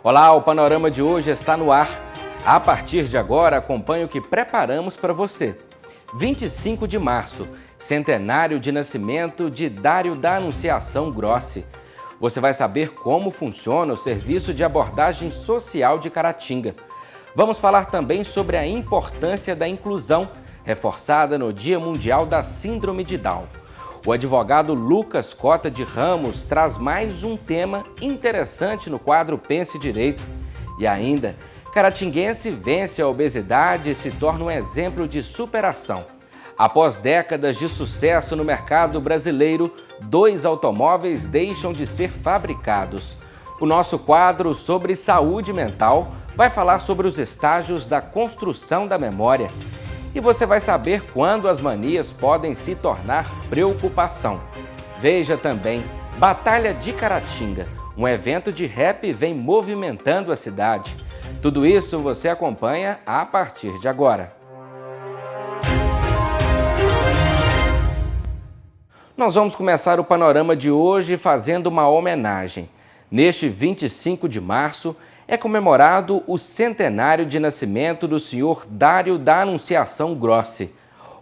Olá, o Panorama de hoje está no ar. A partir de agora, acompanhe o que preparamos para você. 25 de março, centenário de nascimento de Dário da Anunciação Grossi. Você vai saber como funciona o Serviço de Abordagem Social de Caratinga. Vamos falar também sobre a importância da inclusão, reforçada no Dia Mundial da Síndrome de Down. O advogado Lucas Cota de Ramos traz mais um tema interessante no quadro Pense Direito. E ainda, caratinguense vence a obesidade e se torna um exemplo de superação. Após décadas de sucesso no mercado brasileiro, 2 automóveis deixam de ser fabricados. O nosso quadro sobre saúde mental vai falar sobre os estágios da construção da memória. E você vai saber quando as manias podem se tornar preocupação. Veja também Batalha de Caratinga, um evento de rap vem movimentando a cidade. Tudo isso você acompanha a partir de agora. Nós vamos começar o panorama de hoje fazendo uma homenagem. Neste 25 de março, é comemorado o centenário de nascimento do senhor Dário da Anunciação Grossi,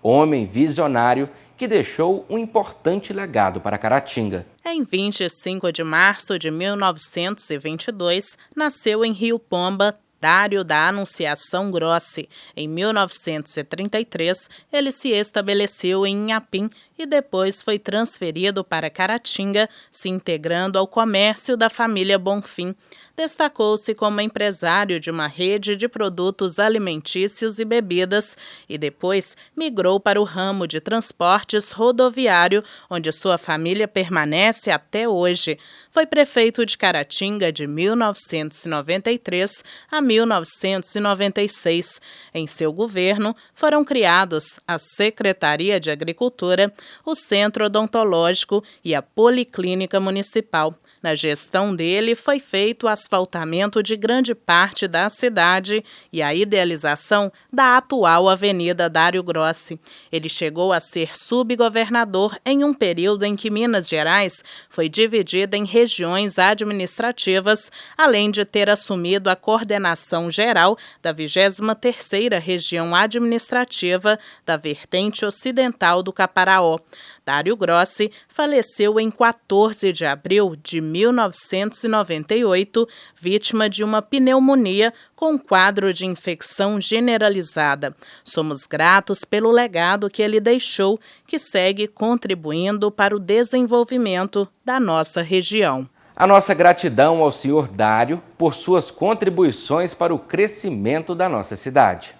homem visionário que deixou um importante legado para Caratinga. Em 25 de março de 1922, nasceu em Rio Pomba Dário da Anunciação Grossi. Em 1933, ele se estabeleceu em Inhapim e depois foi transferido para Caratinga, se integrando ao comércio da família Bonfim. Destacou-se como empresário de uma rede de produtos alimentícios e bebidas e depois migrou para o ramo de transportes rodoviário, onde sua família permanece até hoje. Foi prefeito de Caratinga de 1993 a 1996. Em seu governo, foram criados a Secretaria de Agricultura, o Centro Odontológico e a Policlínica Municipal. Na gestão dele, foi feito o asfaltamento de grande parte da cidade e a idealização da atual Avenida Dário Grossi. Ele chegou a ser subgovernador em um período em que Minas Gerais foi dividida em regiões administrativas, além de ter assumido a coordenação geral da 23ª Região Administrativa da vertente ocidental do Caparaó. Dário Grossi faleceu em 14 de abril de 1998, vítima de uma pneumonia com quadro de infecção generalizada. Somos gratos pelo legado que ele deixou, que segue contribuindo para o desenvolvimento da nossa região. A nossa gratidão ao senhor Dário por suas contribuições para o crescimento da nossa cidade.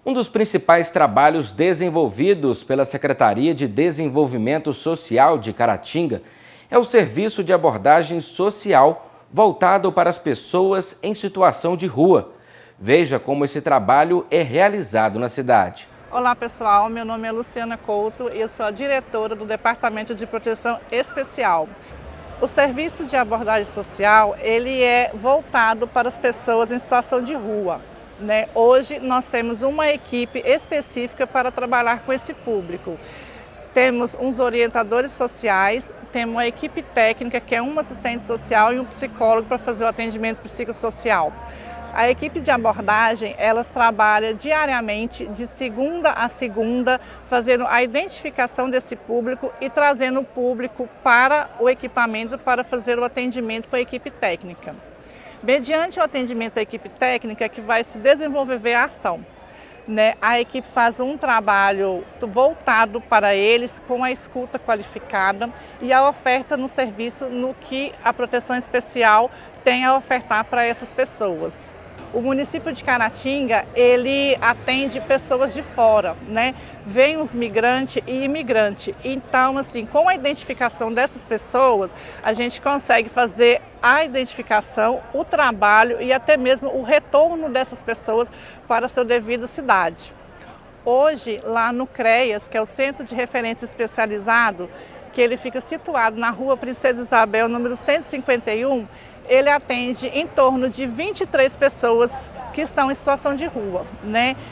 Um dos principais trabalhos desenvolvidos pela Secretaria de Desenvolvimento Social de Caratinga é o Serviço de Abordagem Social voltado para as pessoas em situação de rua. Veja como esse trabalho é realizado na cidade. Olá pessoal, meu nome é Luciana Couto e eu sou a diretora do Departamento de Proteção Especial. O Serviço de Abordagem Social ele é voltado para as pessoas em situação de rua. Hoje nós temos uma equipe específica para trabalhar com esse público. Temos uns orientadores sociais, temos uma equipe técnica que é um assistente social e um psicólogo para fazer o atendimento psicossocial. A equipe de abordagem, elas trabalham diariamente, de segunda a segunda, fazendo a identificação desse público e trazendo o público para o equipamento para fazer o atendimento com a equipe técnica. Mediante o atendimento da equipe técnica que vai se desenvolver a ação. A equipe faz um trabalho voltado para eles com a escuta qualificada e a oferta no serviço no que a proteção especial tem a ofertar para essas pessoas. O município de Caratinga, ele atende pessoas de fora, Vem os migrantes e imigrantes. Então, assim, com a identificação dessas pessoas, a gente consegue fazer a identificação, o trabalho e até mesmo o retorno dessas pessoas para a sua devida cidade. Hoje, lá no CREAS, que é o Centro de Referência Especializado, que ele fica situado na Rua Princesa Isabel, número 151, ele atende em torno de 23 pessoas que estão em situação de rua,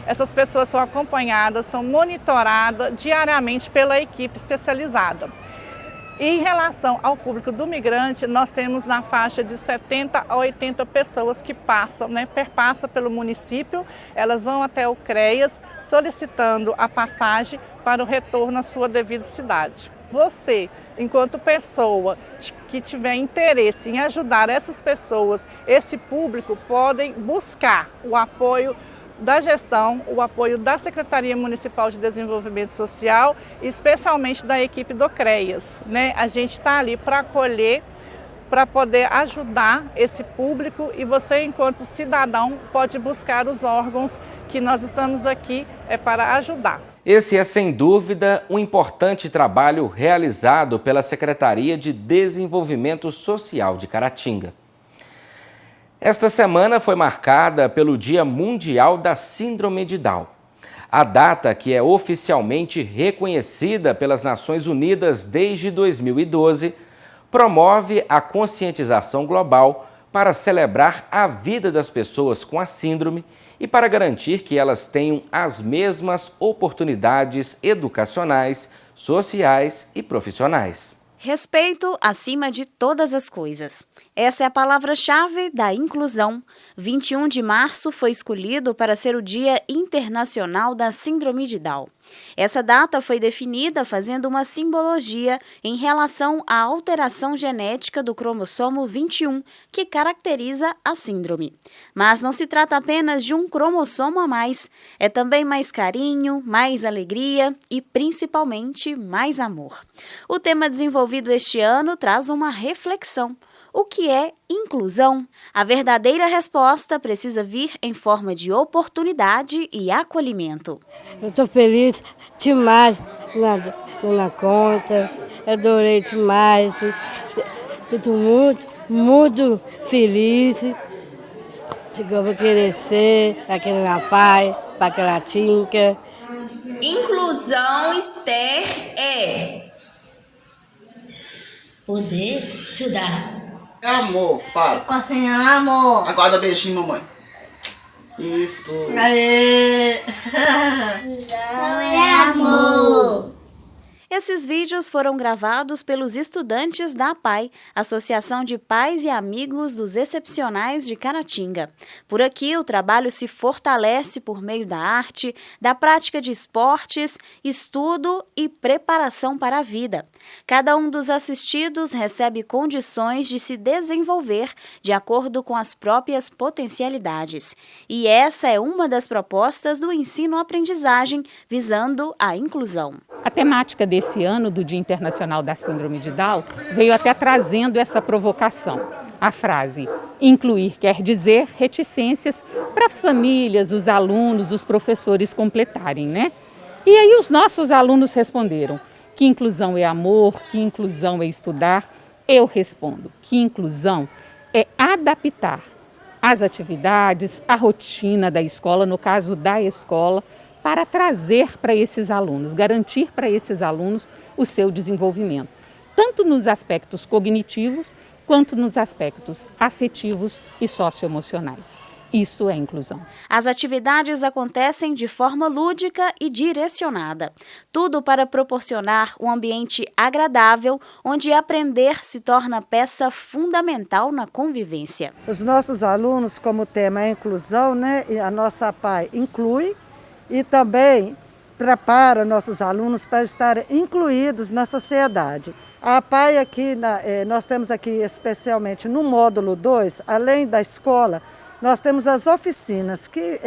Essas pessoas são acompanhadas, são monitoradas diariamente pela equipe especializada. E em relação ao público do migrante, nós temos na faixa de 70 a 80 pessoas que passam, perpassam pelo município, elas vão até o CREAS solicitando a passagem para o retorno à sua devida cidade. Você, enquanto pessoa que tiver interesse em ajudar essas pessoas, esse público, podem buscar o apoio da gestão, o apoio da Secretaria Municipal de Desenvolvimento Social, especialmente da equipe do CREAS. A gente está ali para acolher, para poder ajudar esse público, e você, enquanto cidadão, pode buscar os órgãos que nós estamos aqui para ajudar. Esse é, sem dúvida, um importante trabalho realizado pela Secretaria de Desenvolvimento Social de Caratinga. Esta semana foi marcada pelo Dia Mundial da Síndrome de Down. A data, que é oficialmente reconhecida pelas Nações Unidas desde 2012, promove a conscientização global para celebrar a vida das pessoas com a síndrome e para garantir que elas tenham as mesmas oportunidades educacionais, sociais e profissionais. Respeito acima de todas as coisas. Essa é a palavra-chave da inclusão. 21 de março foi escolhido para ser o Dia Internacional da Síndrome de Down. Essa data foi definida fazendo uma simbologia em relação à alteração genética do cromossomo 21, que caracteriza a síndrome. Mas não se trata apenas de um cromossomo a mais, é também mais carinho, mais alegria e, principalmente, mais amor. O tema desenvolvido este ano traz uma reflexão. O que é inclusão? A verdadeira resposta precisa vir em forma de oportunidade e acolhimento. Eu estou feliz demais na conta, adorei demais, estou muito feliz. Chegou para crescer aqui na Pai, para Caratinga. Inclusão, Esther, é poder ajudar. É amor, fala. Assim, amor. Agora dá beijinho, mamãe. Isso. Aê. É amor. Esses vídeos foram gravados pelos estudantes da APAI, Associação de Pais e Amigos dos Excepcionais de Caratinga. Por aqui, o trabalho se fortalece por meio da arte, da prática de esportes, estudo e preparação para a vida. Cada um dos assistidos recebe condições de se desenvolver de acordo com as próprias potencialidades. E essa é uma das propostas do ensino-aprendizagem visando a inclusão. A temática desse ano do Dia Internacional da Síndrome de Down veio até trazendo essa provocação. A frase incluir quer dizer reticências para as famílias, os alunos, os professores completarem, né? E aí os nossos alunos responderam que inclusão é amor, que inclusão é estudar. Eu respondo que inclusão é adaptar as atividades, a rotina da escola, no caso da escola, para trazer para esses alunos, garantir para esses alunos o seu desenvolvimento, tanto nos aspectos cognitivos, quanto nos aspectos afetivos e socioemocionais. Isso é inclusão. As atividades acontecem de forma lúdica e direcionada. Tudo para proporcionar um ambiente agradável, onde aprender se torna peça fundamental na convivência. Os nossos alunos, como tema é inclusão, e a nossa APAI inclui, e também prepara nossos alunos para estarem incluídos na sociedade. A APAI aqui, nós temos aqui especialmente no módulo 2, além da escola, nós temos as oficinas, que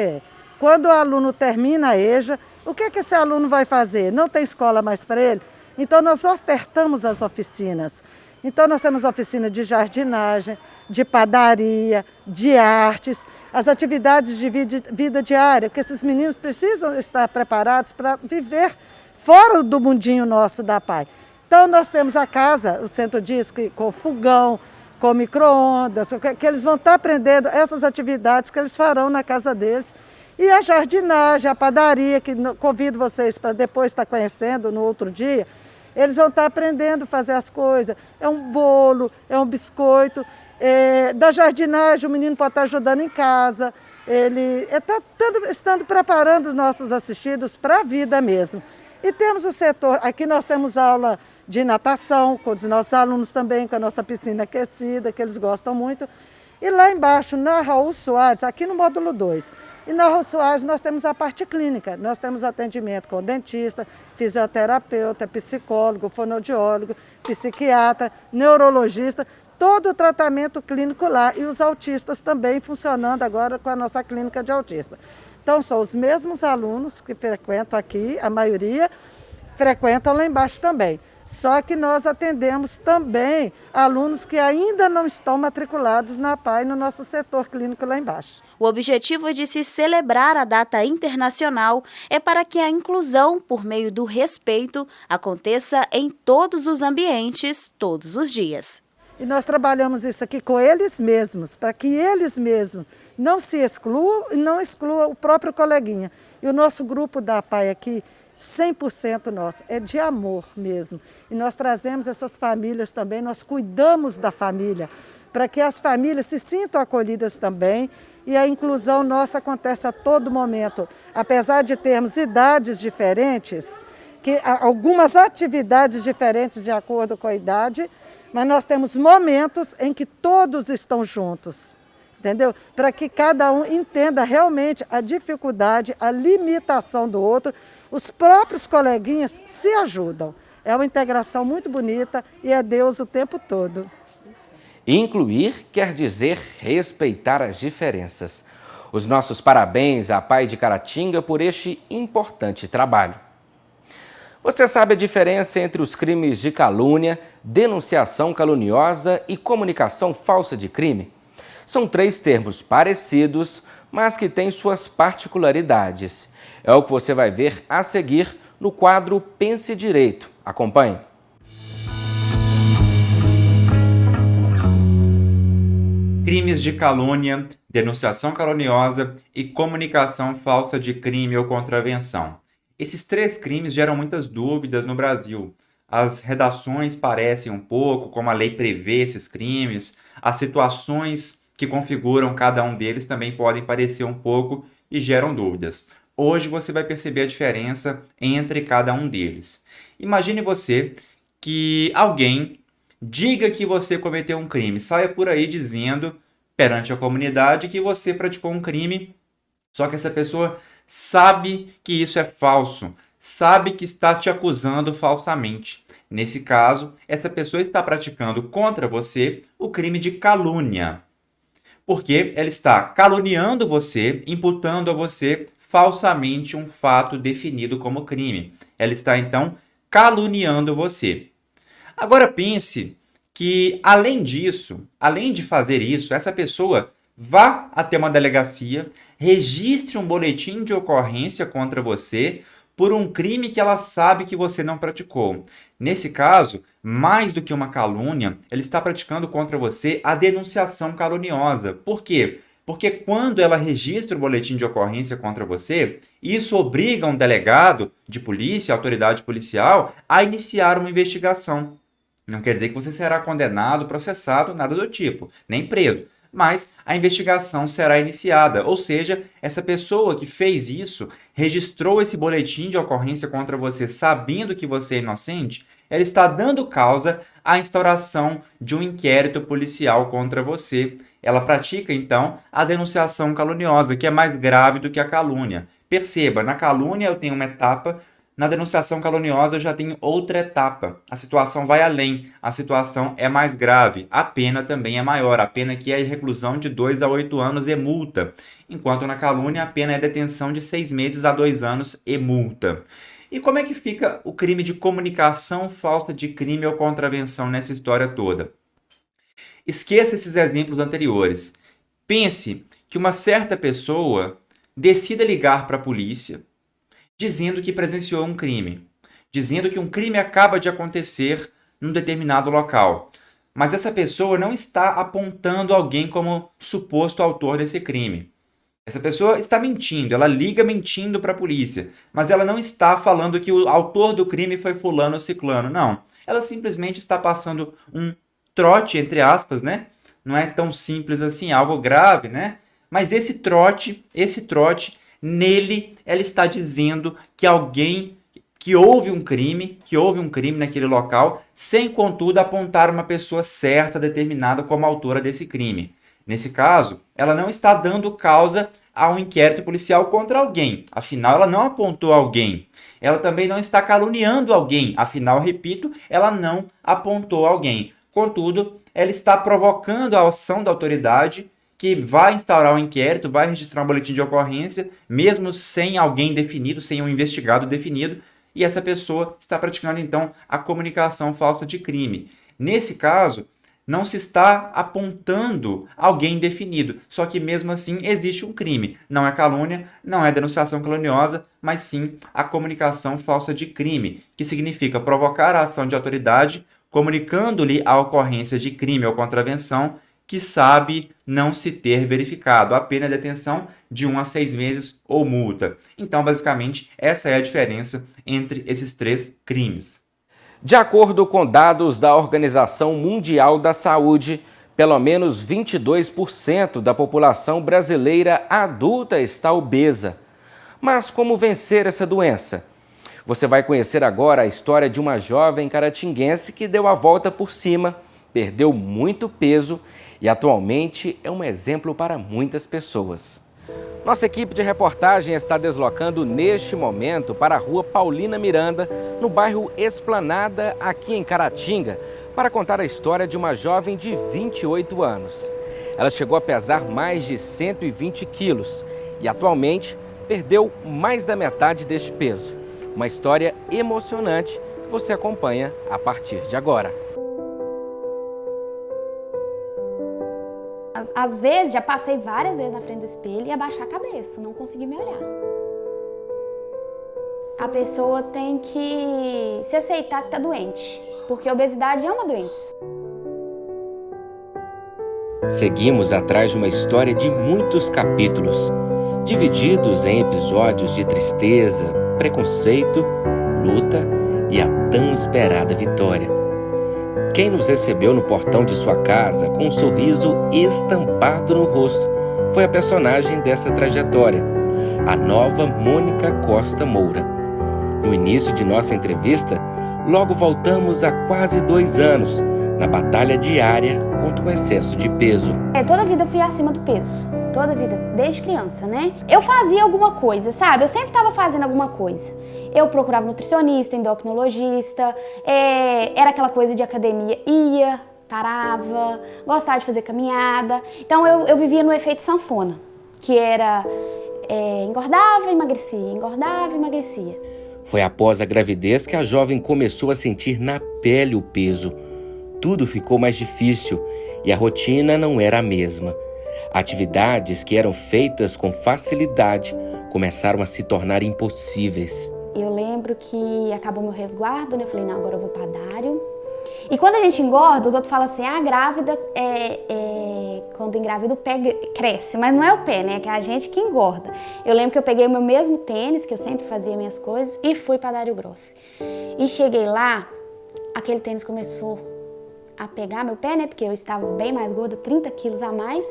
quando o aluno termina a EJA, o que esse aluno vai fazer? Não tem escola mais para ele? Então nós ofertamos as oficinas. Então nós temos oficina de jardinagem, de padaria, de artes, as atividades de vida diária, porque esses meninos precisam estar preparados para viver fora do mundinho nosso da APAI. Então nós temos a casa, o Centro Disque, com fogão, com micro-ondas, que eles vão estar aprendendo essas atividades que eles farão na casa deles. E a jardinagem, a padaria, que convido vocês para depois estar conhecendo no outro dia. Eles vão estar aprendendo a fazer as coisas. É um bolo, é um biscoito. Da jardinagem, o menino pode estar ajudando em casa. Ele está estando preparando os nossos assistidos para a vida mesmo. E temos o setor, aqui nós temos aula de natação, com os nossos alunos também, com a nossa piscina aquecida, que eles gostam muito. E lá embaixo, na Raul Soares, aqui no módulo 2, e na Raul Soares nós temos a parte clínica, nós temos atendimento com dentista, fisioterapeuta, psicólogo, fonoaudiólogo, psiquiatra, neurologista, todo o tratamento clínico lá e os autistas também funcionando agora com a nossa clínica de autista. Então são os mesmos alunos que frequentam aqui, a maioria frequentam lá embaixo também. Só que nós atendemos também alunos que ainda não estão matriculados na APAE no nosso setor clínico lá embaixo. O objetivo de se celebrar a data internacional é para que a inclusão, por meio do respeito, aconteça em todos os ambientes, todos os dias. E nós trabalhamos isso aqui com eles mesmos, para que eles mesmos não se excluam e não excluam o próprio coleguinha. E o nosso grupo da APAE aqui, 100% nosso, é de amor mesmo. E nós trazemos essas famílias também, nós cuidamos da família, para que as famílias se sintam acolhidas também. E a inclusão nossa acontece a todo momento. Apesar de termos idades diferentes, que algumas atividades diferentes de acordo com a idade, mas nós temos momentos em que todos estão juntos, entendeu? Para que cada um entenda realmente a dificuldade, a limitação do outro. Os próprios coleguinhas se ajudam. É uma integração muito bonita e é Deus o tempo todo. Incluir quer dizer respeitar as diferenças. Os nossos parabéns à APAE de Caratinga por este importante trabalho. Você sabe a diferença entre os crimes de calúnia, denunciação caluniosa e comunicação falsa de crime? São 3 termos parecidos, mas que têm suas particularidades. É o que você vai ver a seguir no quadro Pense Direito. Acompanhe. Crimes de calúnia, denunciação caluniosa e comunicação falsa de crime ou contravenção. Esses 3 crimes geram muitas dúvidas no Brasil. As redações parecem um pouco como a lei prevê esses crimes, as situações que configuram cada um deles também podem parecer um pouco e geram dúvidas. Hoje você vai perceber a diferença entre cada um deles. Imagine você que alguém diga que você cometeu um crime, saia por aí dizendo perante a comunidade que você praticou um crime, só que essa pessoa sabe que isso é falso, sabe que está te acusando falsamente. Nesse caso, essa pessoa está praticando contra você o crime de calúnia, porque ela está caluniando você, imputando a você falsamente um fato definido como crime. Ela está, então, caluniando você. Agora pense que, além disso, além de fazer isso, essa pessoa vá até uma delegacia, registre um boletim de ocorrência contra você por um crime que ela sabe que você não praticou. Nesse caso, mais do que uma calúnia, ela está praticando contra você a denunciação caluniosa. Por quê? Porque quando ela registra o boletim de ocorrência contra você, isso obriga um delegado de polícia, autoridade policial, a iniciar uma investigação. Não quer dizer que você será condenado, processado, nada do tipo, nem preso. Mas a investigação será iniciada, ou seja, essa pessoa que fez isso, registrou esse boletim de ocorrência contra você sabendo que você é inocente, ela está dando causa à instauração de um inquérito policial contra você. Ela pratica, então, a denunciação caluniosa, que é mais grave do que a calúnia. Perceba, na calúnia eu tenho uma etapa, na denunciação caluniosa eu já tenho outra etapa. A situação vai além, a situação é mais grave, a pena também é maior. A pena aqui é reclusão de 2 a 8 anos e multa, enquanto na calúnia a pena é detenção de 6 meses a 2 anos e multa. E como é que fica o crime de comunicação falsa de crime ou contravenção nessa história toda? Esqueça esses exemplos anteriores. Pense que uma certa pessoa decida ligar para a polícia dizendo que presenciou um crime, dizendo que um crime acaba de acontecer num determinado local. Mas essa pessoa não está apontando alguém como suposto autor desse crime. Essa pessoa está mentindo, ela liga mentindo para a polícia, mas ela não está falando que o autor do crime foi fulano ou ciclano, não. Ela simplesmente está passando um trote, entre aspas, né? Não é tão simples assim, algo grave, né? Mas esse trote, nele ela está dizendo que alguém que houve um crime naquele local, sem, contudo, apontar uma pessoa certa, determinada como autora desse crime. Nesse caso, ela não está dando causa a um inquérito policial contra alguém, afinal, ela não apontou alguém. Ela também não está caluniando alguém, afinal, repito, ela não apontou alguém. Contudo, ela está provocando a ação da autoridade que vai instaurar um inquérito, vai registrar um boletim de ocorrência, mesmo sem alguém definido, sem um investigado definido, e essa pessoa está praticando, então, a comunicação falsa de crime. Nesse caso, não se está apontando alguém definido, só que mesmo assim existe um crime. Não é calúnia, não é denunciação caluniosa, mas sim a comunicação falsa de crime, que significa provocar a ação de autoridade, comunicando-lhe a ocorrência de crime ou contravenção que sabe não se ter verificado, a pena de detenção de 1 a 6 meses ou multa. Então, basicamente, essa é a diferença entre esses 3 crimes. De acordo com dados da Organização Mundial da Saúde, pelo menos 22% da população brasileira adulta está obesa. Mas como vencer essa doença? Você vai conhecer agora a história de uma jovem caratinguense que deu a volta por cima, perdeu muito peso e atualmente é um exemplo para muitas pessoas. Nossa equipe de reportagem está deslocando neste momento para a rua Paulina Miranda, no bairro Esplanada, aqui em Caratinga, para contar a história de uma jovem de 28 anos. Ela chegou a pesar mais de 120 quilos e atualmente perdeu mais da metade deste peso. Uma história emocionante que você acompanha a partir de agora. Às vezes, já passei várias vezes na frente do espelho e abaixar a cabeça, não consegui me olhar. A pessoa tem que se aceitar que está doente, porque a obesidade é uma doença. Seguimos atrás de uma história de muitos capítulos, divididos em episódios de tristeza, preconceito, luta e a tão esperada vitória. Quem nos recebeu no portão de sua casa com um sorriso estampado no rosto foi a personagem dessa trajetória, a nova Mônica Costa Moura. No início de nossa entrevista, logo voltamos a quase 2 anos, na batalha diária contra o excesso de peso. Toda a vida eu fui acima do peso, toda a vida, desde criança, né? Eu fazia alguma coisa, sabe? Eu sempre estava fazendo alguma coisa. Eu procurava nutricionista, endocrinologista, era aquela coisa de academia, ia, parava, gostava de fazer caminhada. Então eu vivia no efeito sanfona, que era engordava, emagrecia. Foi após a gravidez que a jovem começou a sentir na pele o peso. Tudo ficou mais difícil e a rotina não era a mesma. Atividades que eram feitas com facilidade começaram a se tornar impossíveis. Eu lembro que acabou meu resguardo, né? Eu falei, não, agora eu vou para Dário. E quando a gente engorda, os outros falam assim, grávida, quando engravida o pé cresce. Mas não é o pé, né? É a gente que engorda. Eu lembro que eu peguei o meu mesmo tênis, que eu sempre fazia minhas coisas, e fui para Dário Grossi. E cheguei lá, aquele tênis começou a pegar meu pé, né? Porque eu estava bem mais gorda, 30 quilos a mais.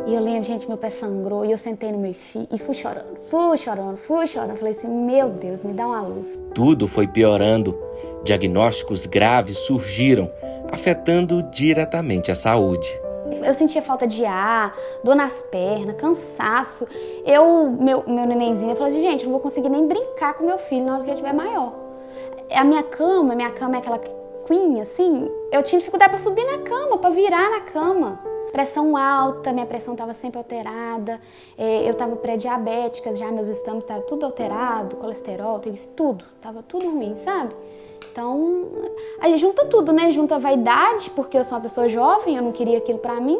E eu lembro, gente, meu pé sangrou e eu sentei no meu filho e fui chorando. Falei assim, meu Deus, me dá uma luz. Tudo foi piorando. Diagnósticos graves surgiram, afetando diretamente a saúde. Eu sentia falta de ar, dor nas pernas, cansaço. Meu nenenzinho, eu falei assim, gente, não vou conseguir nem brincar com meu filho na hora que ele estiver maior. A minha cama é aquela queen, assim, eu tinha dificuldade para subir na cama, para virar na cama. Pressão alta, minha pressão estava sempre alterada, eu estava pré-diabética, já meus exames estavam tudo alterado, colesterol, tudo, estava tudo ruim, sabe? Então, a gente junta tudo, né? Junta a vaidade, porque eu sou uma pessoa jovem, eu não queria aquilo pra mim,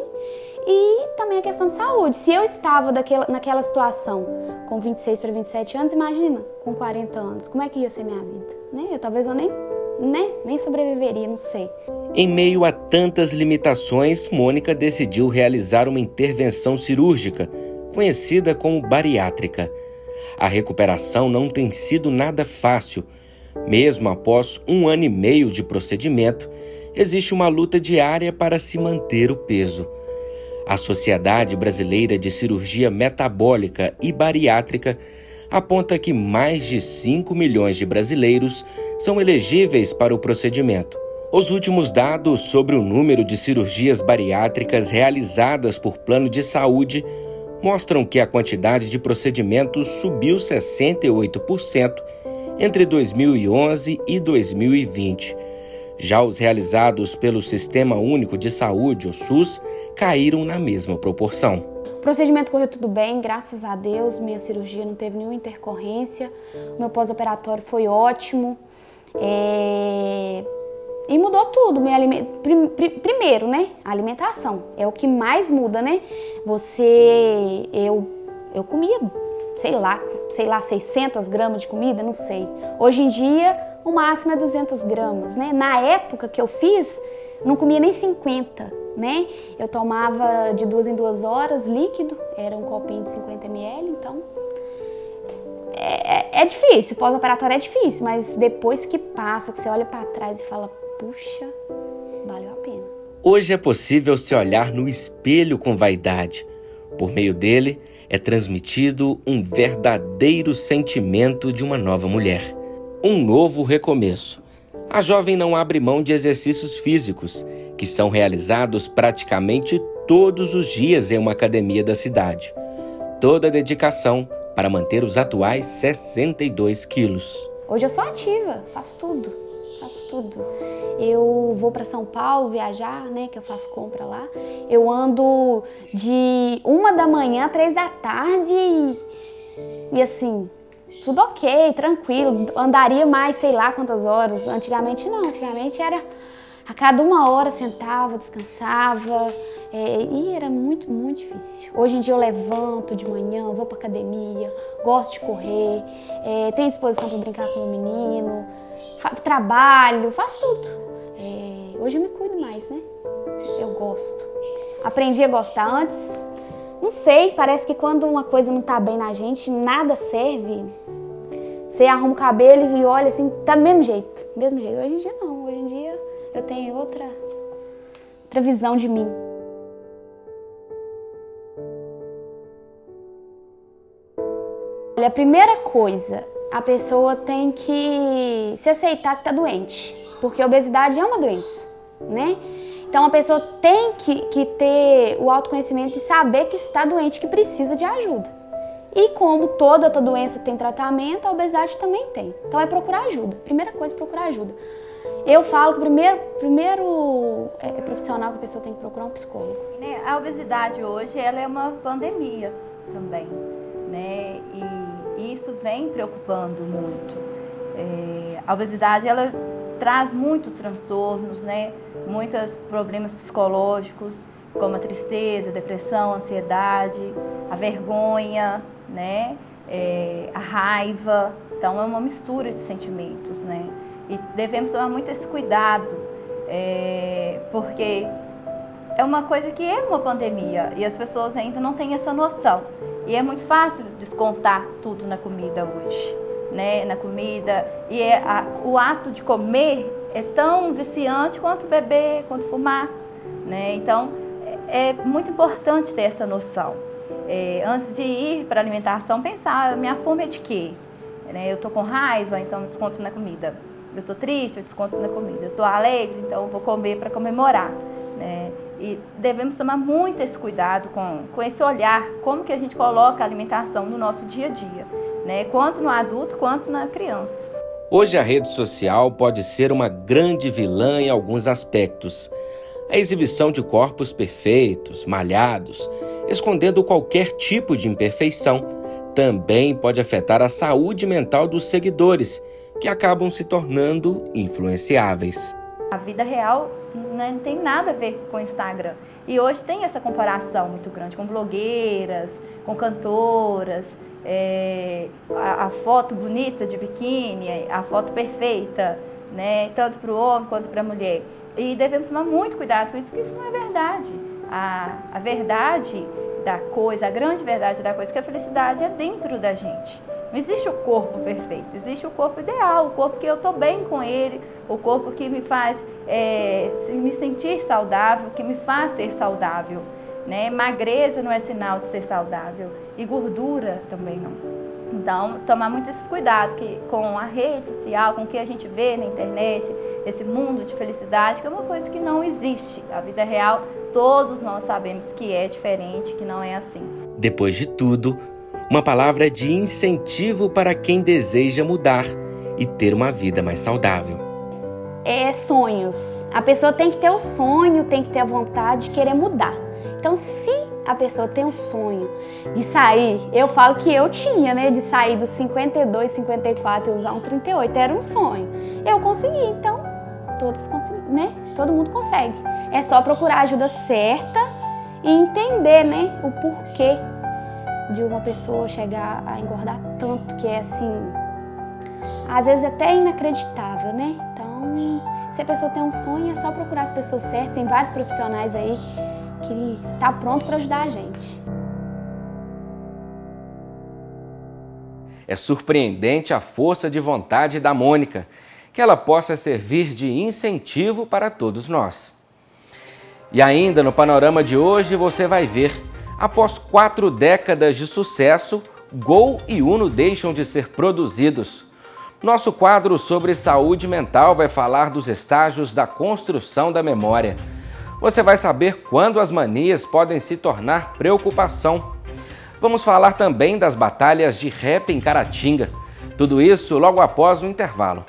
e também a questão de saúde. Se eu estava naquela situação com 26 para 27 anos, imagina, com 40 anos, como é que ia ser minha vida? Né? Talvez eu nem sobreviveria, não sei. Em meio a tantas limitações, Mônica decidiu realizar uma intervenção cirúrgica, conhecida como bariátrica. A recuperação não tem sido nada fácil. Mesmo após 1 ano e meio de procedimento, existe uma luta diária para se manter o peso. A Sociedade Brasileira de Cirurgia Metabólica e Bariátrica aponta que mais de 5 milhões de brasileiros são elegíveis para o procedimento. Os últimos dados sobre o número de cirurgias bariátricas realizadas por plano de saúde mostram que a quantidade de procedimentos subiu 68% entre 2011 e 2020. Já os realizados pelo Sistema Único de Saúde, o SUS, caíram na mesma proporção. O procedimento correu tudo bem, graças a Deus, minha cirurgia não teve nenhuma intercorrência, o meu pós-operatório foi ótimo, e mudou tudo. Primeiro, né, a alimentação, é o que mais muda, né? Eu comia, sei lá, 600 gramas de comida, não sei. Hoje em dia, o máximo é 200 gramas, né? Na época que eu fiz, não comia nem 50, né? Eu tomava de 2 em 2 horas líquido, era um copinho de 50 ml, então é difícil, pós-operatório é difícil, mas depois que passa, que você olha para trás e fala, puxa, valeu a pena. Hoje é possível se olhar no espelho com vaidade. Por meio dele, é transmitido um verdadeiro sentimento de uma nova mulher. Um novo recomeço. A jovem não abre mão de exercícios físicos, que são realizados praticamente todos os dias em uma academia da cidade. Toda a dedicação para manter os atuais 62 quilos. Hoje eu sou ativa, faço tudo. Eu vou para São Paulo viajar, né, que eu faço compra lá. Eu ando de 1 da manhã a 3 da tarde e assim, tudo ok, tranquilo. Andaria mais, sei lá quantas horas. Antigamente não, antigamente era a cada 1 hora sentava, descansava, e era muito, muito difícil. Hoje em dia eu levanto de manhã, vou para academia, gosto de correr, tenho disposição para brincar com o meu menino, trabalho, faço tudo. Hoje eu me cuido mais, né? Eu gosto. Aprendi a gostar antes. Não sei, parece que quando uma coisa não tá bem na gente, nada serve. Você arruma o cabelo e olha assim, tá do mesmo jeito. Hoje em dia não, hoje em dia eu tenho outra visão de mim. Olha, a primeira coisa, a pessoa tem que se aceitar que tá doente, porque a obesidade é uma doença, né? Então a pessoa tem que ter o autoconhecimento de saber que está doente, que precisa de ajuda. E como toda outra doença tem tratamento, a obesidade também tem. Então é procurar ajuda. Primeira coisa, procurar ajuda. Eu falo que o primeiro profissional que a pessoa tem que procurar é um psicólogo. A obesidade hoje ela é uma pandemia também, né? E isso vem preocupando muito. A obesidade ela traz muitos transtornos, né? Muitos problemas psicológicos, como a tristeza, a depressão, a ansiedade, a vergonha, né? A raiva. Então é uma mistura de sentimentos, né? E devemos tomar muito esse cuidado, porque é uma coisa que é uma pandemia e as pessoas ainda não têm essa noção. E é muito fácil descontar tudo na comida hoje, né? Na comida. E o ato de comer é tão viciante quanto beber, quanto fumar, né? Então é muito importante ter essa noção. Antes de ir para a alimentação, pensar, minha fome é de quê? Eu estou com raiva, então eu desconto na comida. Eu estou triste, eu desconto na comida. Eu estou alegre, então eu vou comer para comemorar, né? E devemos tomar muito esse cuidado com esse olhar, como que a gente coloca a alimentação no nosso dia a dia, né? Quanto no adulto, quanto na criança. Hoje a rede social pode ser uma grande vilã em alguns aspectos. A exibição de corpos perfeitos, malhados, escondendo qualquer tipo de imperfeição, também pode afetar a saúde mental dos seguidores, que acabam se tornando influenciáveis. A vida real não tem nada a ver com o Instagram. E hoje tem essa comparação muito grande com blogueiras, com cantoras, a foto bonita de biquíni, a foto perfeita, né? Tanto para o homem quanto para a mulher. E devemos tomar muito cuidado com isso, porque isso não é verdade. A verdade da coisa, a grande verdade da coisa, é que a felicidade é dentro da gente. Não existe o corpo perfeito, existe o corpo ideal, o corpo que eu estou bem com ele, o corpo que me faz me sentir saudável, que me faz ser saudável, né? Magreza não é sinal de ser saudável e gordura também não. Então, tomar muito esse cuidado que, com a rede social, com o que a gente vê na internet, esse mundo de felicidade, que é uma coisa que não existe. A vida real, todos nós sabemos que é diferente, que não é assim. Depois de tudo, uma palavra de incentivo para quem deseja mudar e ter uma vida mais saudável. É sonhos. A pessoa tem que ter o sonho, tem que ter a vontade de querer mudar. Então, se a pessoa tem um sonho de sair, eu falo que eu tinha, né, de sair dos 52, 54 e usar um 38, era um sonho. Eu consegui, então todos conseguem, né? Todo mundo consegue. É só procurar a ajuda certa e entender, né, o porquê de uma pessoa chegar a engordar tanto, que é assim, às vezes até inacreditável, né? Então, se a pessoa tem um sonho, é só procurar as pessoas certas. Tem vários profissionais aí que tá pronto para ajudar a gente. É surpreendente a força de vontade da Mônica, que ela possa servir de incentivo para todos nós. E ainda no panorama de hoje você vai ver, após 4 décadas de sucesso, Gol e Uno deixam de ser produzidos. Nosso quadro sobre saúde mental vai falar dos estágios da construção da memória. Você vai saber quando as manias podem se tornar preocupação. Vamos falar também das batalhas de rap em Caratinga. Tudo isso logo após o intervalo.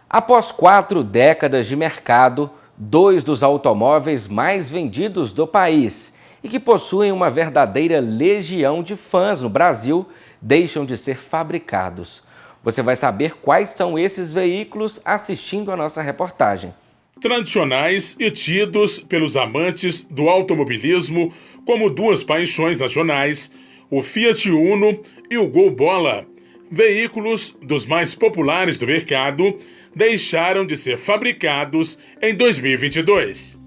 Após 4 décadas de mercado, 2 dos automóveis mais vendidos do país e que possuem uma verdadeira legião de fãs no Brasil deixam de ser fabricados. Você vai saber quais são esses veículos assistindo a nossa reportagem. Tradicionais e tidos pelos amantes do automobilismo como 2 paixões nacionais, o Fiat Uno e o Gol Bola, veículos dos mais populares do mercado, deixaram de ser fabricados em 2022.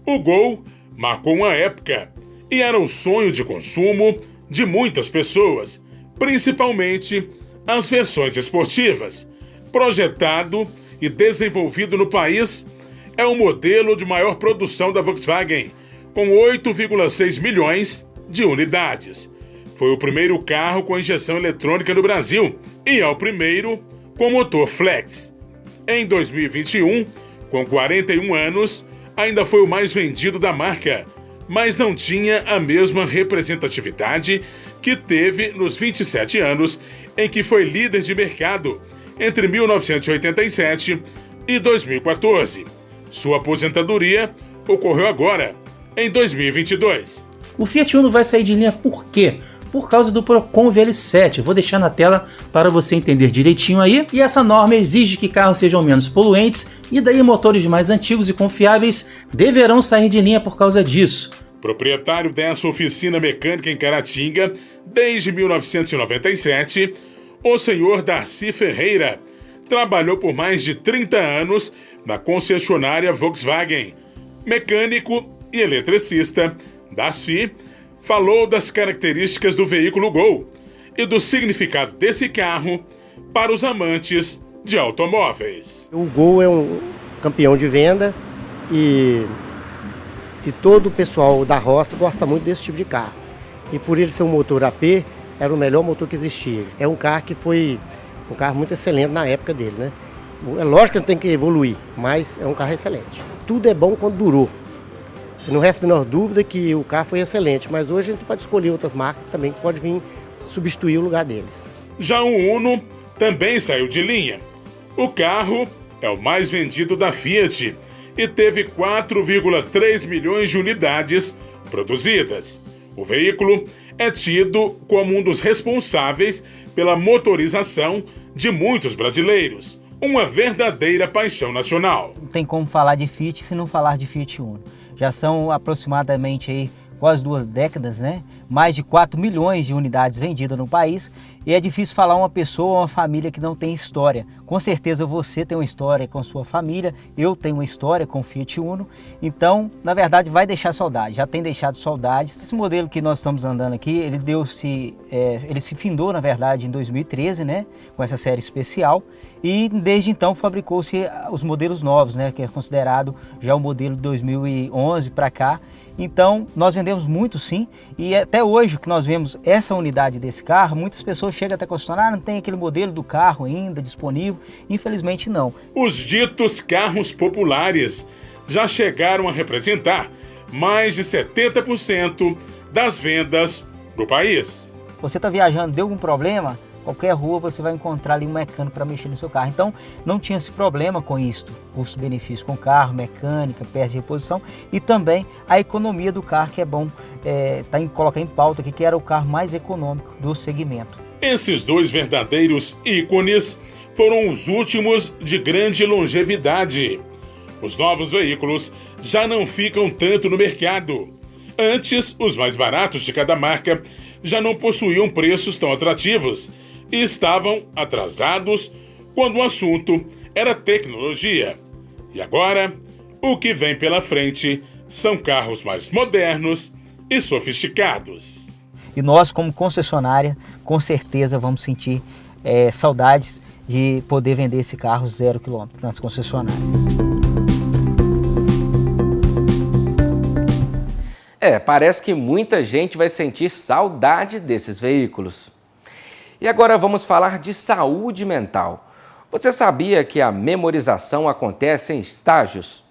O Gol marcou uma época e era o sonho de consumo de muitas pessoas, principalmente as versões esportivas. Projetado e desenvolvido no país, é o modelo de maior produção da Volkswagen, com 8,6 milhões de unidades. Foi o primeiro carro com injeção eletrônica no Brasil e é o primeiro com motor flex. Em 2021, com 41 anos, ainda foi o mais vendido da marca, mas não tinha a mesma representatividade que teve nos 27 anos em que foi líder de mercado entre 1987 e 2014. Sua aposentadoria ocorreu agora, em 2022. O Fiat Uno vai sair de linha por quê? Por causa do Procon VL7. Vou deixar na tela para você entender direitinho aí. E essa norma exige que carros sejam menos poluentes e daí motores mais antigos e confiáveis deverão sair de linha por causa disso. Proprietário dessa oficina mecânica em Caratinga desde 1997, o senhor Darcy Ferreira trabalhou por mais de 30 anos na concessionária Volkswagen. Mecânico e eletricista, Darcy falou das características do veículo Gol e do significado desse carro para os amantes de automóveis. O Gol é um campeão de venda e todo o pessoal da roça gosta muito desse tipo de carro. E por ele ser um motor AP, era o melhor motor que existia. É um carro que foi um carro muito excelente na época dele, né? É lógico que tem que evoluir, mas é um carro excelente. Tudo é bom quando durou. Não resta a menor dúvida que o carro foi excelente, mas hoje a gente pode escolher outras marcas também que podem vir substituir o lugar deles. Já o Uno também saiu de linha. O carro é o mais vendido da Fiat e teve 4,3 milhões de unidades produzidas. O veículo é tido como um dos responsáveis pela motorização de muitos brasileiros. Uma verdadeira paixão nacional. Não tem como falar de Fiat se não falar de Fiat Uno. Já são aproximadamente aí quase 2 décadas, né? mais de 4 milhões de unidades vendidas no país, e é difícil falar uma pessoa ou uma família que não tem história. Com certeza você tem uma história com sua família, eu tenho uma história com o Fiat Uno, então, na verdade, vai deixar saudade, já tem deixado saudade. Esse modelo que nós estamos andando aqui, ele se findou, na verdade, em 2013, né, com essa série especial, e desde então fabricou-se os modelos novos, né, que é considerado já o modelo de 2011 para cá. Então, nós vendemos muito sim, e até hoje que nós vemos essa unidade desse carro, muitas pessoas chegam até a questionar, não tem aquele modelo do carro ainda disponível? Infelizmente não. Os ditos carros populares já chegaram a representar mais de 70% das vendas do país. Você está viajando, deu algum problema? Qualquer rua você vai encontrar ali um mecânico para mexer no seu carro. Então não tinha esse problema com isto, custo-benefício com carro, mecânica, peça de reposição e também a economia do carro, que é bom colocar em pauta aqui, que era o carro mais econômico do segmento. Esses dois verdadeiros ícones foram os últimos de grande longevidade. Os novos veículos já não ficam tanto no mercado. Antes, os mais baratos de cada marca já não possuíam preços tão atrativos e estavam atrasados quando o assunto era tecnologia. E agora, o que vem pela frente são carros mais modernos e sofisticados. E nós, como concessionária, com certeza vamos sentir saudades de poder vender esse carro 0 km nas concessionárias. Parece que muita gente vai sentir saudade desses veículos. E agora vamos falar de saúde mental. Você sabia que a memorização acontece em estágios?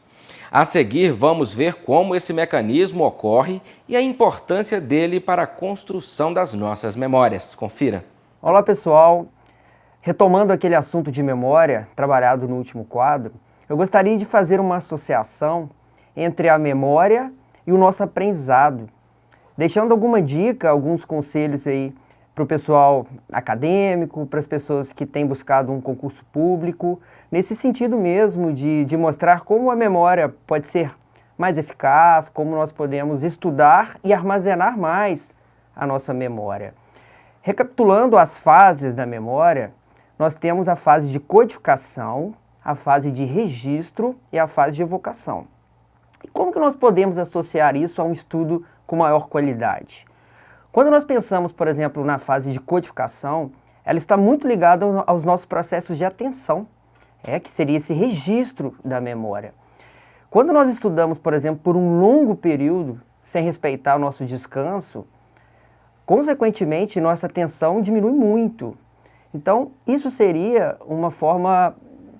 A seguir, vamos ver como esse mecanismo ocorre e a importância dele para a construção das nossas memórias. Confira. Olá, pessoal. Retomando aquele assunto de memória, trabalhado no último quadro, eu gostaria de fazer uma associação entre a memória e o nosso aprendizado, deixando alguma dica, alguns conselhos aí para o pessoal acadêmico, para as pessoas que têm buscado um concurso público, nesse sentido mesmo de mostrar como a memória pode ser mais eficaz, como nós podemos estudar e armazenar mais a nossa memória. Recapitulando as fases da memória, nós temos a fase de codificação, a fase de registro e a fase de evocação. E como que nós podemos associar isso a um estudo com maior qualidade? Quando nós pensamos, por exemplo, na fase de codificação, ela está muito ligada aos nossos processos de atenção, que seria esse registro da memória. Quando nós estudamos, por exemplo, por um longo período, sem respeitar o nosso descanso, consequentemente, nossa atenção diminui muito. Então, isso seria uma forma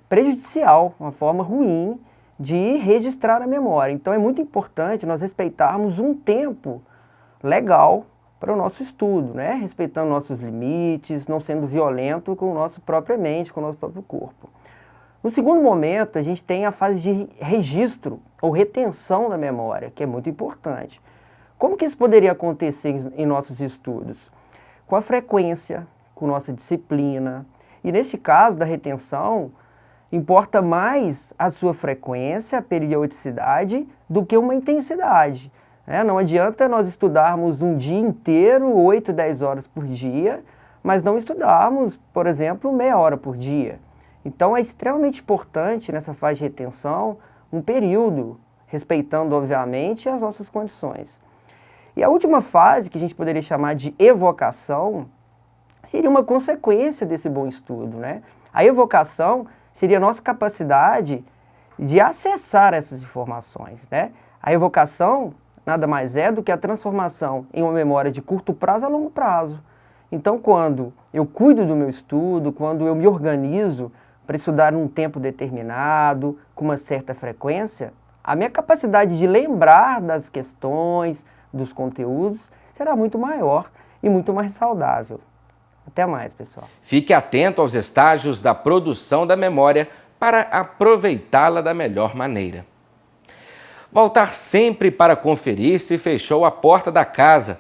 prejudicial, uma forma ruim de registrar a memória. Então, é muito importante nós respeitarmos um tempo legal para o nosso estudo, né? Respeitando nossos limites, não sendo violento com a nossa própria mente, com o nosso próprio corpo. No segundo momento, a gente tem a fase de registro ou retenção da memória, que é muito importante. Como que isso poderia acontecer em nossos estudos? Com a frequência, com nossa disciplina. E nesse caso da retenção, importa mais a sua frequência, a periodicidade, do que uma intensidade. Não adianta nós estudarmos um dia inteiro, 8, 10 horas por dia, mas não estudarmos, por exemplo, meia hora por dia. Então é extremamente importante nessa fase de retenção um período, respeitando, obviamente, as nossas condições. E a última fase, que a gente poderia chamar de evocação, seria uma consequência desse bom estudo, né? A evocação seria a nossa capacidade de acessar essas informações, né? A evocação nada mais é do que a transformação em uma memória de curto prazo a longo prazo. Então, quando eu cuido do meu estudo, quando eu me organizo para estudar num tempo determinado, com uma certa frequência, a minha capacidade de lembrar das questões, dos conteúdos, será muito maior e muito mais saudável. Até mais, pessoal. Fique atento aos estágios da produção da memória para aproveitá-la da melhor maneira. Voltar sempre para conferir se fechou a porta da casa.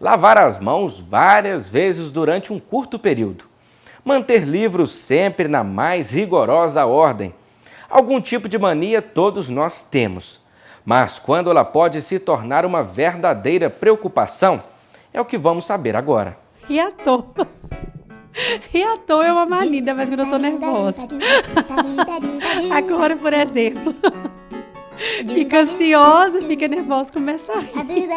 Lavar as mãos várias vezes durante um curto período. Manter livros sempre na mais rigorosa ordem. Algum tipo de mania todos nós temos. Mas quando ela pode se tornar uma verdadeira preocupação, É o que vamos saber agora. E à toa. E à toa é uma mania, ainda mais quando eu tô nervosa. Agora, por exemplo, fica ansiosa, fica nervosa, começa a rir.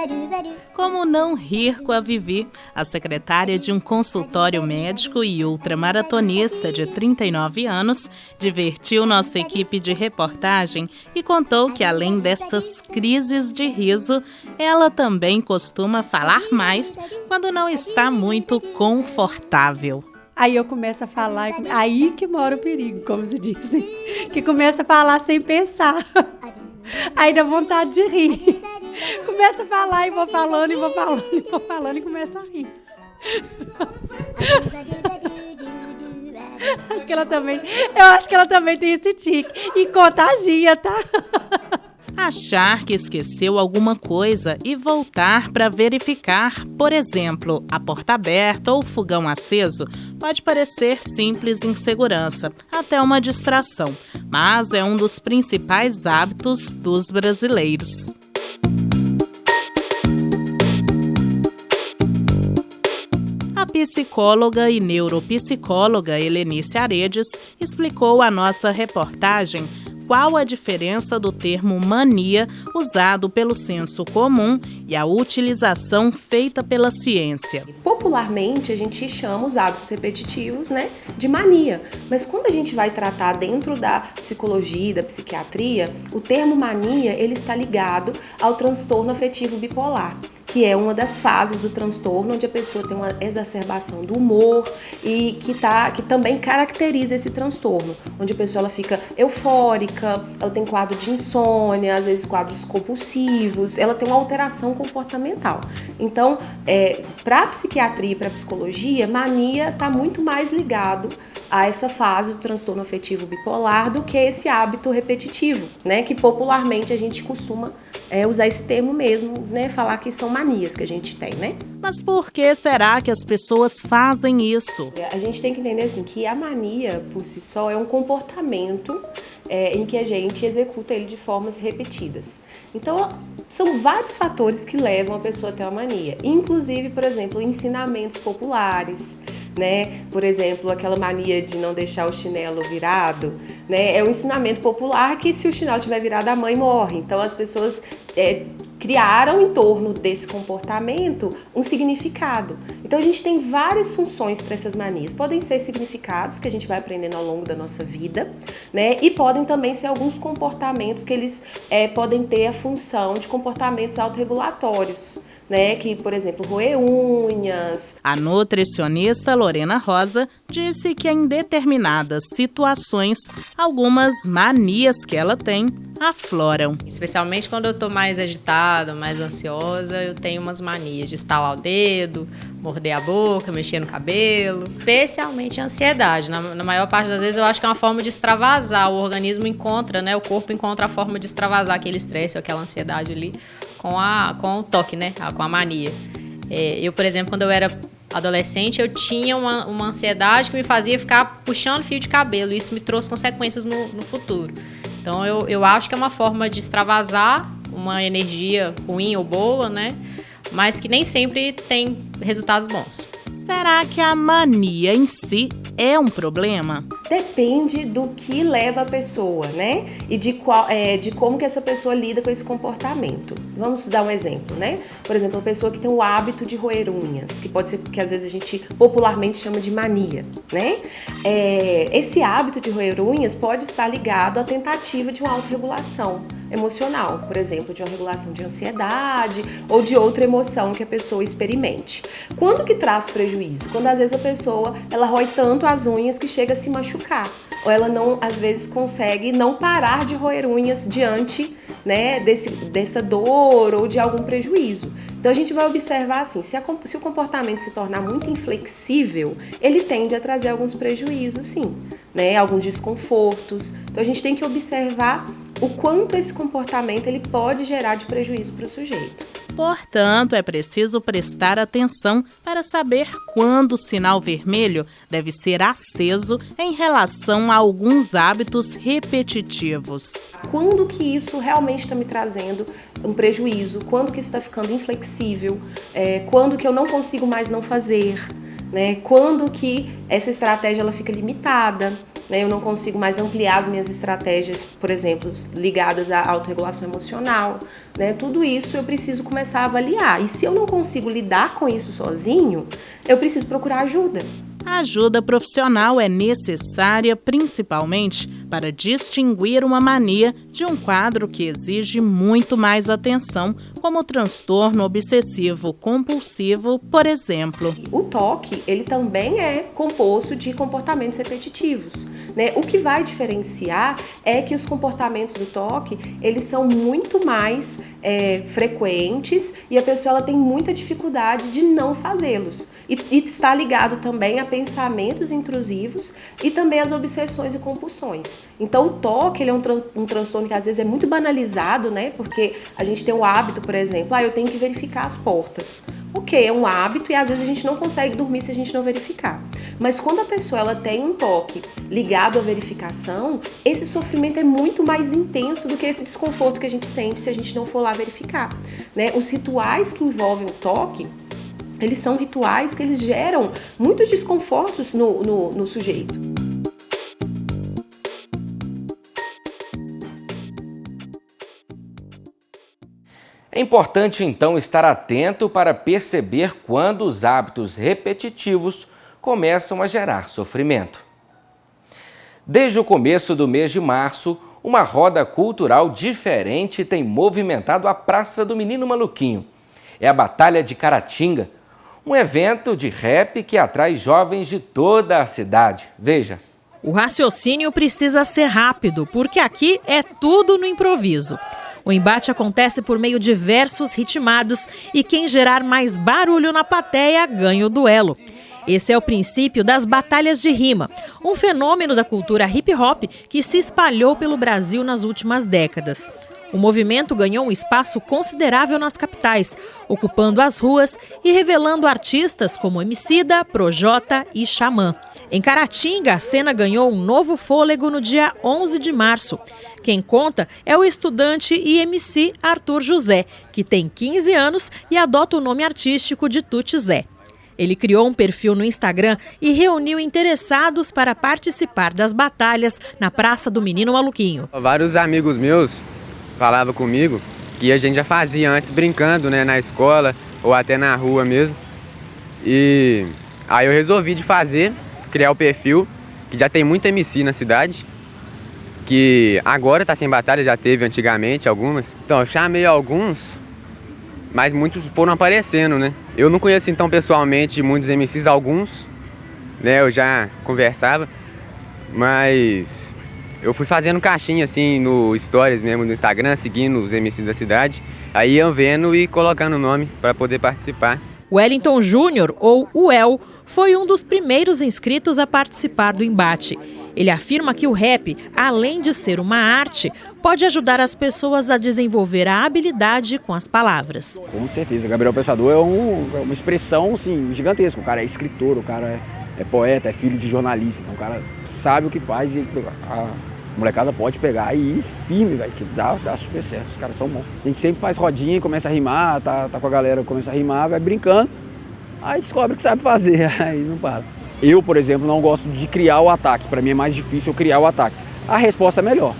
Como não rir com a Vivi, a secretária de um consultório médico e ultramaratonista de 39 anos, divertiu nossa equipe de reportagem e contou que, além dessas crises de riso, ela também costuma falar mais quando não está muito confortável. Aí eu começo a falar, aí que mora o perigo, como se dizem, que começa a falar sem pensar. Aí dá vontade de rir. Começa a falar e vou falando, e vou falando, e vou falando e começa a rir. Eu acho que ela também tem esse tique. E contagia, tá? Achar que esqueceu alguma coisa e voltar para verificar, por exemplo, a porta aberta ou o fogão aceso, pode parecer simples insegurança, até uma distração, mas é um dos principais hábitos dos brasileiros. A psicóloga e neuropsicóloga Helenice Aredes explicou à nossa reportagem qual a diferença do termo mania usado pelo senso comum e a utilização feita pela ciência. Popularmente, a gente chama os hábitos repetitivos, de mania. Mas quando a gente vai tratar dentro da psicologia e da psiquiatria, o termo mania ele está ligado ao transtorno afetivo bipolar, que é uma das fases do transtorno onde a pessoa tem uma exacerbação do humor e que também caracteriza esse transtorno, onde a pessoa ela fica eufórica, ela tem quadro de insônia, às vezes quadros compulsivos, ela tem uma alteração comportamental. Então, para a psiquiatria e para a psicologia, mania está muito mais ligado a essa fase do transtorno afetivo bipolar do que esse hábito repetitivo, que popularmente a gente costuma usar esse termo mesmo, falar que são manias que a gente tem, Mas por que será que as pessoas fazem isso? A gente tem que entender assim, que a mania, por si só, é um comportamento em que a gente executa ele de formas repetidas. Então, são vários fatores que levam a pessoa a ter uma mania. Inclusive, por exemplo, ensinamentos populares, Por exemplo, aquela mania de não deixar o chinelo virado, É um ensinamento popular que se o chinelo estiver virado, a mãe morre. Então, as pessoas criaram em torno desse comportamento um significado. Então, a gente tem várias funções para essas manias. Podem ser significados que a gente vai aprendendo ao longo da nossa vida, E podem também ser alguns comportamentos que eles podem ter a função de comportamentos autorregulatórios, Que, por exemplo, roer unhas. A nutricionista Lorena Rosa disse que em determinadas situações, algumas manias que ela tem afloram. Especialmente quando eu tô mais agitada, mais ansiosa, eu tenho umas manias de estalar o dedo, morder a boca, mexer no cabelo. Especialmente a ansiedade. Na maior parte das vezes eu acho que é uma forma de extravasar. O organismo encontra, o corpo encontra a forma de extravasar aquele estresse ou aquela ansiedade ali com o toque, com a mania. Eu, por exemplo, quando eu era adolescente, eu tinha uma ansiedade que me fazia ficar puxando fio de cabelo. E isso me trouxe consequências no futuro. Então, eu acho que é uma forma de extravasar uma energia ruim ou boa, Mas que nem sempre tem resultados bons. Será que a mania em si é um problema? Depende do que leva a pessoa, E de como que essa pessoa lida com esse comportamento. Vamos dar um exemplo, Por exemplo, a pessoa que tem o hábito de roer unhas, que pode ser que às vezes a gente popularmente chama de mania, Esse hábito de roer unhas pode estar ligado à tentativa de uma autorregulação emocional, por exemplo, de uma regulação de ansiedade ou de outra emoção que a pessoa experimente. Quando que traz prejuízo? Quando às vezes a pessoa ela rói tanto as unhas que chega a se machucar, ou ela não, às vezes, consegue não parar de roer unhas diante dessa dor ou de algum prejuízo. Então a gente vai observar assim, se o comportamento se tornar muito inflexível, ele tende a trazer alguns prejuízos, sim, alguns desconfortos. Então a gente tem que observar o quanto esse comportamento ele pode gerar de prejuízo para o sujeito. Portanto, é preciso prestar atenção para saber quando o sinal vermelho deve ser aceso em relação a alguns hábitos repetitivos. Quando que isso realmente está me trazendo um prejuízo? Quando que isso está ficando inflexível? Quando que eu não consigo mais não fazer? Né? Quando que essa estratégia ela fica limitada? Eu não consigo mais ampliar as minhas estratégias, por exemplo, ligadas à autorregulação emocional. Né? Tudo isso eu preciso começar a avaliar. E se eu não consigo lidar com isso sozinho, eu preciso procurar ajuda. A ajuda profissional é necessária principalmente para distinguir uma mania de um quadro que exige muito mais atenção, como o transtorno obsessivo compulsivo, por exemplo. O TOC, ele também é composto de comportamentos repetitivos, né? O que vai diferenciar é que os comportamentos do TOC, eles são muito mais frequentes e a pessoa ela tem muita dificuldade de não fazê-los. E está ligado também a pensamentos intrusivos e também as obsessões e compulsões. Então o TOC ele é um transtorno que às vezes é muito banalizado, né? Porque a gente tem o hábito, por exemplo, eu tenho que verificar as portas. Ok, é um hábito e às vezes a gente não consegue dormir se a gente não verificar. Mas quando a pessoa ela tem um TOC ligado à verificação, esse sofrimento é muito mais intenso do que esse desconforto que a gente sente se a gente não for lá verificar. Né? Os rituais que envolvem o TOC, eles são rituais que eles geram muitos desconfortos no sujeito. É importante, então, estar atento para perceber quando os hábitos repetitivos começam a gerar sofrimento. Desde o começo do mês de março, uma roda cultural diferente tem movimentado a Praça do Menino Maluquinho. É a Batalha de Caratinga, um evento de rap que atrai jovens de toda a cidade. Veja. O raciocínio precisa ser rápido, porque aqui é tudo no improviso. O embate acontece por meio de versos ritmados e quem gerar mais barulho na plateia ganha o duelo. Esse é o princípio das batalhas de rima, um fenômeno da cultura hip-hop que se espalhou pelo Brasil nas últimas décadas. O movimento ganhou um espaço considerável nas capitais, ocupando as ruas e revelando artistas como Emicida, Projota e Xamã. Em Caratinga, a cena ganhou um novo fôlego no dia 11 de março. Quem conta é o estudante e MC Arthur José, que tem 15 anos e adota o nome artístico de Tuti Zé. Ele criou um perfil no Instagram e reuniu interessados para participar das batalhas na Praça do Menino Maluquinho. Vários amigos meus falavam comigo que a gente já fazia antes brincando, né, na escola ou até na rua mesmo. E aí eu resolvi de criar o perfil, que já tem muito MC na cidade, que agora tá sem batalha, já teve antigamente algumas. Então eu chamei alguns, mas muitos foram aparecendo, né? Eu não conheço então pessoalmente muitos MCs, alguns, né, eu já conversava, mas eu fui fazendo caixinha assim no Stories mesmo, no Instagram, seguindo os MCs da cidade, aí eu vendo e colocando o nome para poder participar. Wellington Júnior, ou Uel, foi um dos primeiros inscritos a participar do embate. Ele afirma que o rap, além de ser uma arte, pode ajudar as pessoas a desenvolver a habilidade com as palavras. Com certeza, Gabriel Pensador é uma expressão assim, gigantesca. O cara é escritor, o cara é poeta, é filho de jornalista, então o cara sabe o que faz e a molecada pode pegar e ir firme, véio, que dá super certo, os caras são bons. A gente sempre faz rodinha e começa a rimar, tá com a galera, começa a rimar, vai brincando, aí descobre o que sabe fazer, aí não para. Eu, por exemplo, não gosto de criar o ataque, para mim é mais difícil eu criar o ataque. A resposta é melhor.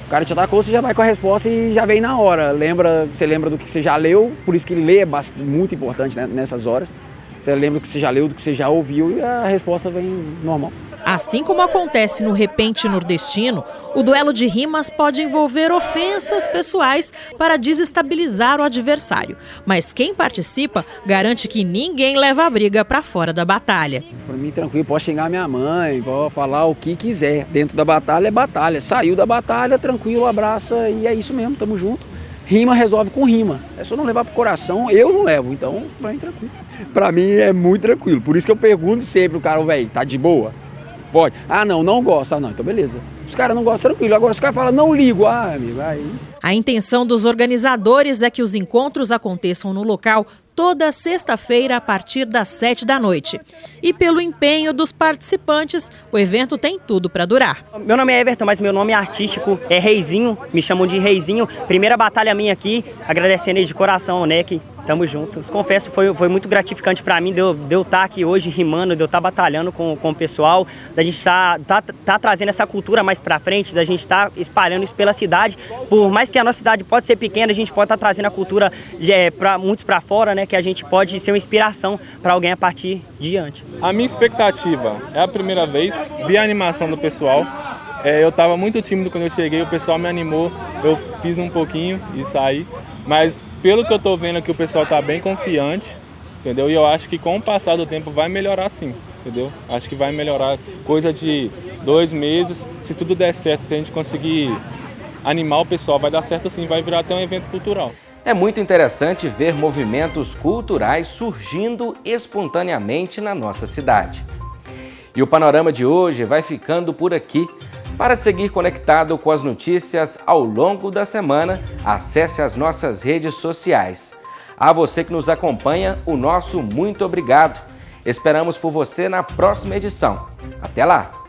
O cara te atacou, você já vai com a resposta e já vem na hora. Você lembra do que você já leu, por isso que ler é muito importante, né, nessas horas. Você lembra do que você já leu, do que você já ouviu e a resposta vem normal. Assim como acontece no repente nordestino, o duelo de rimas pode envolver ofensas pessoais para desestabilizar o adversário. Mas quem participa garante que ninguém leva a briga para fora da batalha. Para mim, tranquilo, pode xingar minha mãe, pode falar o que quiser. Dentro da batalha é batalha. Saiu da batalha, tranquilo, abraça e é isso mesmo, tamo junto. Rima resolve com rima. É só não levar pro coração, eu não levo, então pra mim tranquilo. Pra mim é muito tranquilo. Por isso que eu pergunto sempre o cara, velho, tá de boa? Pode. Ah, não gosta. Ah, não, então beleza. Os caras não gostam, tranquilo. Agora os caras falam, não ligo. Ah, amigo, aí... A intenção dos organizadores é que os encontros aconteçam no local toda sexta-feira a partir das 7 da noite. E pelo empenho dos participantes, o evento tem tudo para durar. Meu nome é Everton, mas meu nome artístico é Reizinho, me chamam de Reizinho. Primeira batalha minha aqui, agradecendo aí de coração, né, que tamo juntos. Confesso, foi muito gratificante para mim de eu estar aqui hoje rimando, de eu estar batalhando com o pessoal, da gente tá trazendo essa cultura mais para frente, da gente estar espalhando isso pela cidade. Por mais que a nossa cidade pode ser pequena, a gente pode estar trazendo a cultura para muitos para fora, né, que a gente pode ser uma inspiração para alguém a partir de diante. A minha expectativa é a primeira vez, vi a animação do pessoal. Eu estava muito tímido quando eu cheguei, o pessoal me animou, eu fiz um pouquinho e saí. Mas pelo que eu estou vendo aqui, o pessoal está bem confiante, entendeu? E eu acho que com o passar do tempo vai melhorar sim, entendeu? Acho que vai melhorar coisa de 2 meses, se tudo der certo, se a gente conseguir animar o pessoal, vai dar certo sim, vai virar até um evento cultural. É muito interessante ver movimentos culturais surgindo espontaneamente na nossa cidade. E o panorama de hoje vai ficando por aqui. Para seguir conectado com as notícias ao longo da semana, acesse as nossas redes sociais. A você que nos acompanha, o nosso muito obrigado. Esperamos por você na próxima edição. Até lá!